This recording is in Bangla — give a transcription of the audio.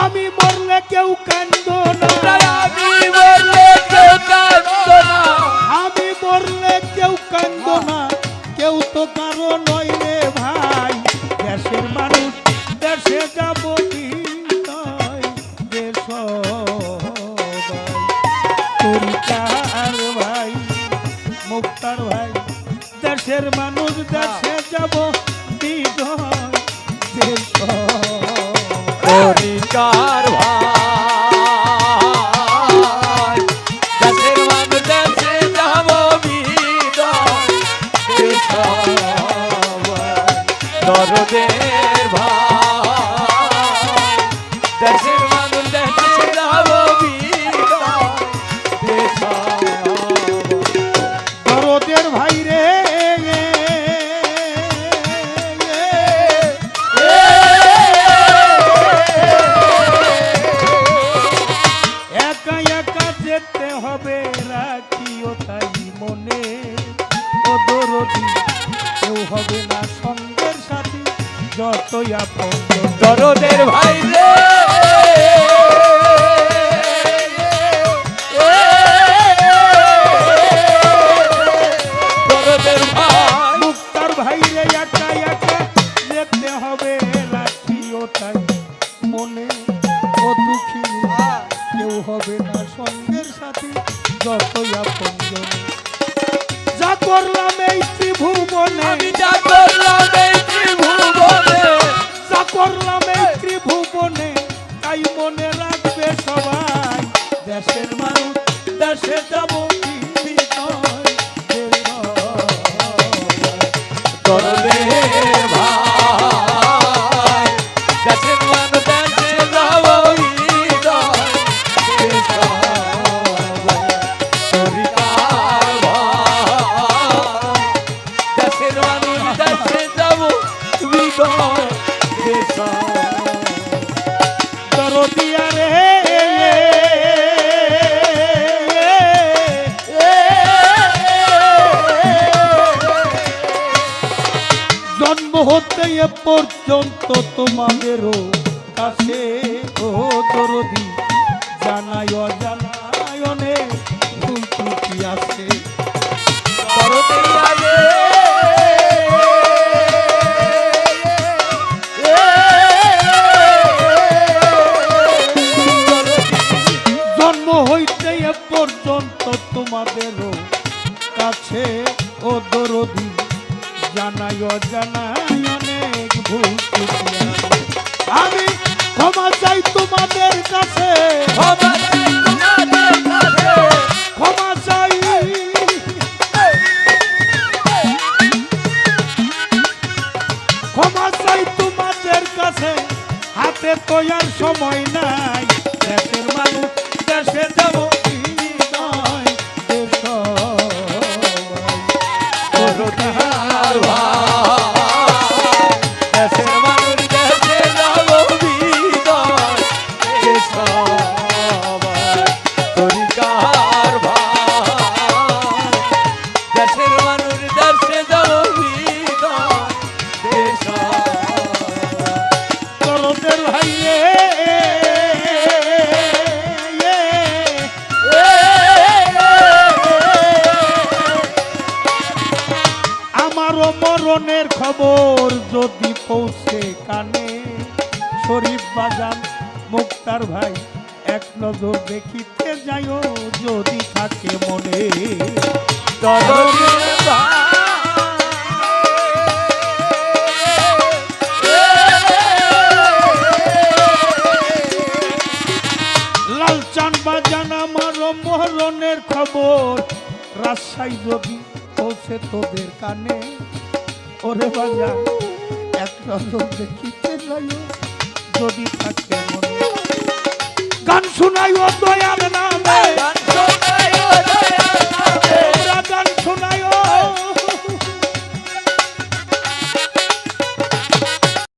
আমি মরলে কেউ কান্দো না, আমি মরলে কেউ কান্দো না, আমি মরলে কেউ কান্দো না, কেউ তো কারো নয় রে ভাই। দেশের মানুষ দেশে যাব বিদায়, দেশ তরিকার ভাই, মুক্তার ভাই। দেশের মানুষ দেশে যাব বিদায়, দেশ তরিকার ভাই। দেশের মানুষ দেশে যাব বিদায়, দেশ দরদের ভাই। দেশের মানুষ দেশে যাব বিদায়, দেশ দরদের ভাই রে। একা একা যেতে হবে, রাখিও তাই মনে। ও দরদি কেউ হবে না সঙ্গের সাথী, যতই আপন দরদের ভাই রে। দরদের ভাই, মুক্তার ভাই রে। একা একা যেতে হবে, রাখিও তাই মনে। ও দুঃখী কেউ হবে না সঙ্গের সাথী, যতই আপন যা করলাম এই ত্রিভুবনে, আমি যা করলাম এই ত্রিভুবনে, যা করলাম এই ত্রিভুবনে, তাই মনে রাখবে সবাই। দেশের মানুষ দেশে যাব বিদায়, দেশ দরদের ভাই। দেশের মানুষ দেশে যাব বিদায়, দেশ তরিকার ভাই। দেশের মানুষ দেশে যাব বিদায়, দেশ দরদিয়া রে। জন্ম হতে এ পর্যন্ত তোমাদেরও কাছে, ও দরদি জানাই অজানায় অনেক ভুল ত্রুটি আছে। দরদিয়া রে। জন্ম হইতে এ পর্যন্ত তোমাদেরও কাছে, ও দরদি জানাই অজানাই অনেক ভুল ত্রুটি আছে। আমি ক্ষমা চাই তোমাদের কাছে, ক্ষমা চাই তোমাদের কাছে, ক্ষমা চাই, ক্ষমা চাই তোমাদের কাছে। হাতে তো আর সময় নাই, দেশের মানুষ দেশে যাব বিদায়, দেশ দরদিয়ার ভাই। দেশের মানুষ দেশে যাব বিদায়, দেশ তরিকার ভাই। দেশের মানুষ দেশে যাব বিদায়, দেশ দরদের ভাই রে। আমারও মরণের খবর যদি পৌঁছে কানে, শরীফ বাজান মুক্তার ভাই এক নজর দেখিতে যাইও, যদি থাকে মনে। দরদিয়ার ভাই। লালচান বাজান আমারও মরণের খবর, রাজশাহী যদি পৌঁছে তোদের কানে, ওরে বাজান এক নজর দেখিতে যাইও, যদি থাকে মনে। গান শুনাইও দয়াল